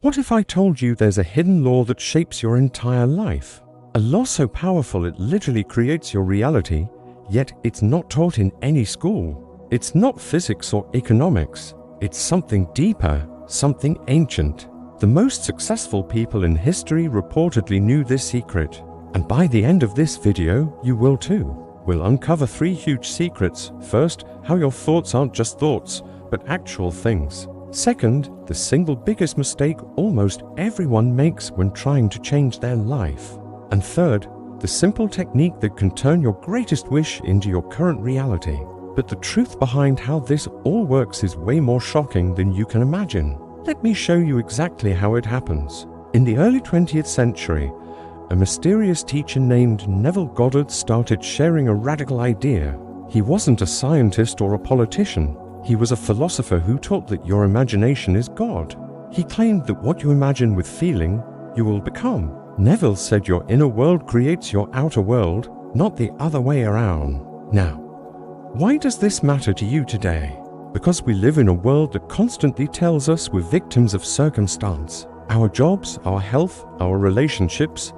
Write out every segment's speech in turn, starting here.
What if I told you there's a hidden law that shapes your entire life? A law so powerful it literally creates your reality, yet it's not taught in any school. It's not physics or economics. It's something deeper, something ancient. The most successful people in history reportedly knew this secret. And by the end of this video, you will too. We'll uncover 3 huge secrets. First, how your thoughts aren't just thoughts, but actual things. Second, the single biggest mistake almost everyone makes when trying to change their life. And third, the simple technique that can turn your greatest wish into your current reality. But the truth behind how this all works is way more shocking than you can imagine. Let me show you exactly how it happens. In the early 20th century, a mysterious teacher named Neville Goddard started sharing a radical idea. He wasn't a scientist or a politician. He was a philosopher who taught that your imagination is God. He claimed that what you imagine with feeling, you will become. Neville said your inner world creates your outer world, not the other way around. Now, why does this matter to you today? Because we live in a world that constantly tells us we're victims of circumstance. Our jobs, our health, our relationships,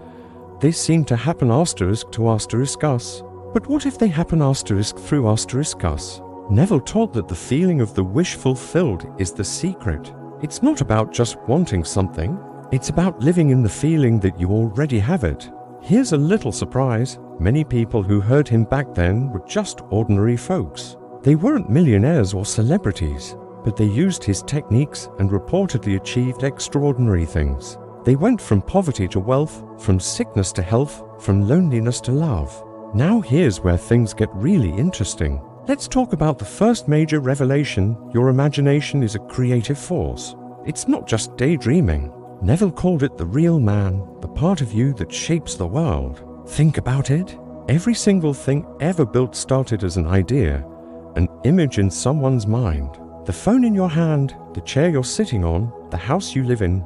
they seem to happen asterisk to asterisk us. But what if they happen asterisk through asterisk us? Neville taught that the feeling of the wish fulfilled is the secret. It's not about just wanting something. It's about living in the feeling that you already have it. Here's a little surprise. Many people who heard him back then were just ordinary folks. They weren't millionaires or celebrities, but they used his techniques and reportedly achieved extraordinary things. They went from poverty to wealth, from sickness to health, from loneliness to love. Now here's where things get really interesting. Let's talk about the first major revelation. Your imagination is a creative force. It's not just daydreaming. Neville called it the real man, the part of you that shapes the world. Think about it. Every single thing ever built started as an idea, an image in someone's mind. The phone in your hand, the chair you're sitting on, the house you live in,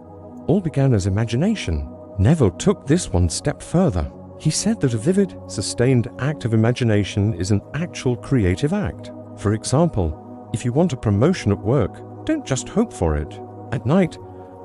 all began as imagination. Neville took this one step further. He said that a vivid, sustained act of imagination is an actual creative act. For example, if you want a promotion at work, don't just hope for it. At night,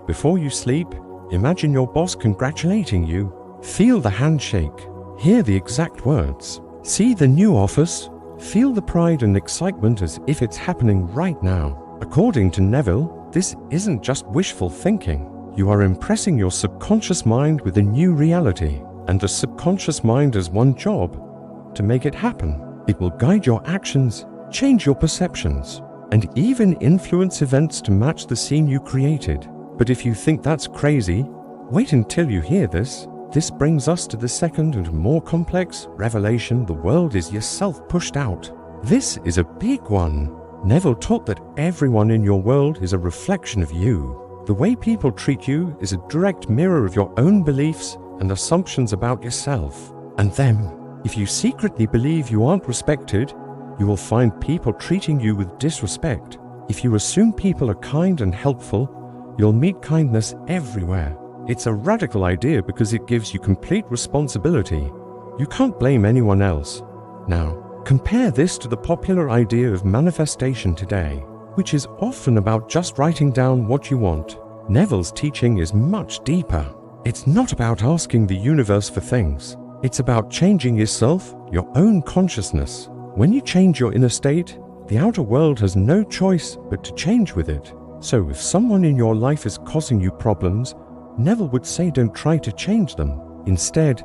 before you sleep, imagine your boss congratulating you. Feel the handshake. Hear the exact words. See the new office. Feel the pride and excitement as if it's happening right now. According to Neville, this isn't just wishful thinking. You are impressing your subconscious mind with a new reality, and the subconscious mind has one job: to make it happen. It will guide your actions, change your perceptions, and even influence events to match the scene you created. But if you think that's crazy, wait until you hear this. This brings us to the second and more complex revelation: the world is yourself pushed out. This is a big one. Neville taught that everyone in your world is a reflection of you. The way people treat you is a direct mirror of your own beliefs and assumptions about yourself and them. If you secretly believe you aren't respected, you will find people treating you with disrespect. If you assume people are kind and helpful, you'll meet kindness everywhere. It's a radical idea because it gives you complete responsibility. You can't blame anyone else. Now, compare this to the popular idea of manifestation today, which is often about just writing down what you want. Neville's teaching is much deeper. It's not about asking the universe for things. It's about changing yourself, your own consciousness. When you change your inner state, the outer world has no choice but to change with it. So if someone in your life is causing you problems, Neville would say don't try to change them. Instead,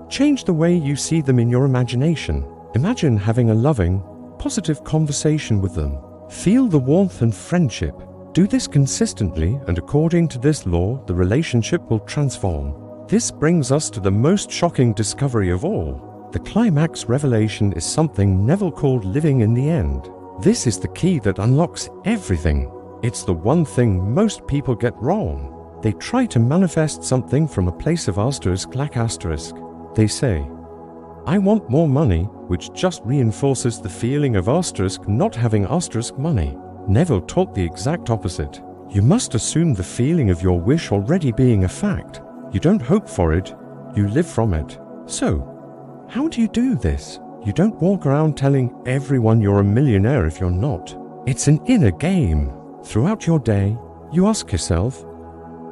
change the way you see them in your imagination. Imagine having a loving, positive conversation with them. Feel the warmth and friendship. Do this consistently, and according to this law, the relationship will transform. This brings us to the most shocking discovery of all. The climax revelation is something Neville called living in the end. This is the key that unlocks everything. It's the one thing most people get wrong. They try to manifest something from a place of asterisk lack asterisk. They say, I want more money, which just reinforces the feeling of asterisk not having asterisk money. Neville taught the exact opposite. You must assume the feeling of your wish already being a fact. You don't hope for it, you live from it. So, how do you do this? You don't walk around telling everyone you're a millionaire if you're not. It's an inner game. Throughout your day, you ask yourself,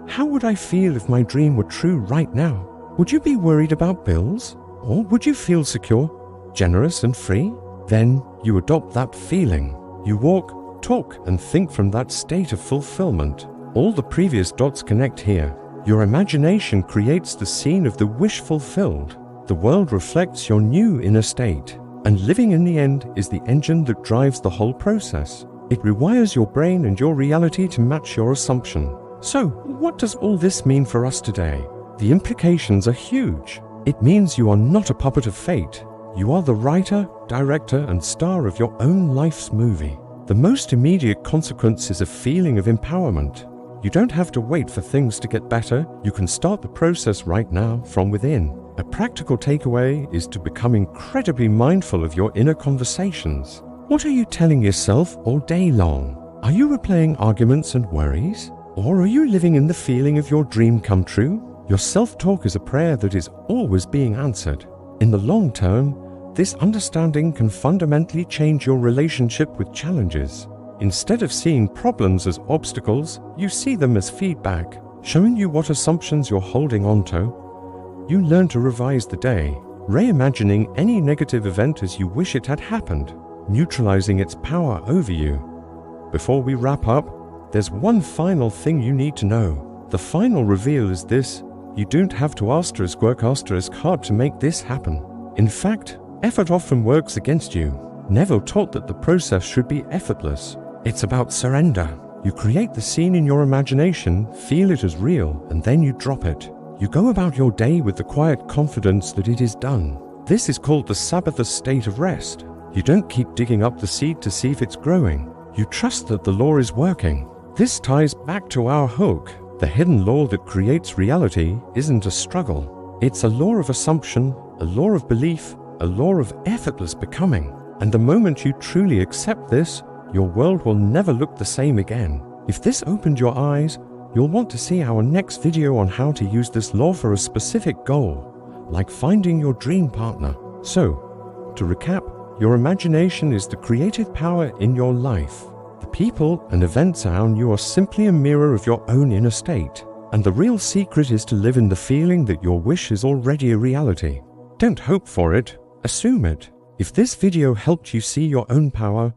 How would I feel if my dream were true right now? Would you be worried about bills? Or would you feel secure, generous and free? Then you adopt that feeling. You walk, talk and think from that state of fulfillment. All the previous dots connect here. Your imagination creates the scene of the wish fulfilled. The world reflects your new inner state. And living in the end is the engine that drives the whole process. It rewires your brain and your reality to match your assumption. So, what does all this mean for us today? The implications are huge. It means you are not a puppet of fate. You are the writer, director, and star of your own life's movie. The most immediate consequence is a feeling of empowerment. You don't have to wait for things to get better. You can start the process right now from within. A practical takeaway is to become incredibly mindful of your inner conversations. What are you telling yourself all day long? Are you replaying arguments and worries? Or are you living in the feeling of your dream come true? Your self-talk is a prayer that is always being answered. In the long term, this understanding can fundamentally change your relationship with challenges. Instead of seeing problems as obstacles, you see them as feedback, showing you what assumptions you're holding on to. You learn to revise the day, reimagining any negative event as you wish it had happened, neutralizing its power over you. Before we wrap up, there's one final thing you need to know. The final reveal is this: you don't have to work hard to make this happen. In fact, effort often works against you. Neville taught that the process should be effortless. It's about surrender. You create the scene in your imagination, feel it as real, and then you drop it. You go about your day with the quiet confidence that it is done. This is called the Sabbath state of rest. You don't keep digging up the seed to see if it's growing. You trust that the law is working. This ties back to our hook. The hidden law that creates reality isn't a struggle. It's a law of assumption, a law of belief, a law of effortless becoming. And the moment you truly accept this, your world will never look the same again. If this opened your eyes, you'll want to see our next video on how to use this law for a specific goal, like finding your dream partner. So, to recap, your imagination is the creative power in your life. The people and events around you are simply a mirror of your own inner state. And the real secret is to live in the feeling that your wish is already a reality. Don't hope for it, assume it. If this video helped you see your own power,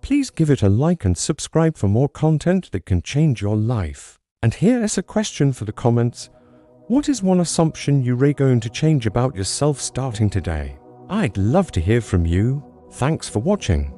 please give it a like and subscribe for more content that can change your life. And here is a question for the comments. What is one assumption you're going to change about yourself starting today? I'd love to hear from you. Thanks for watching.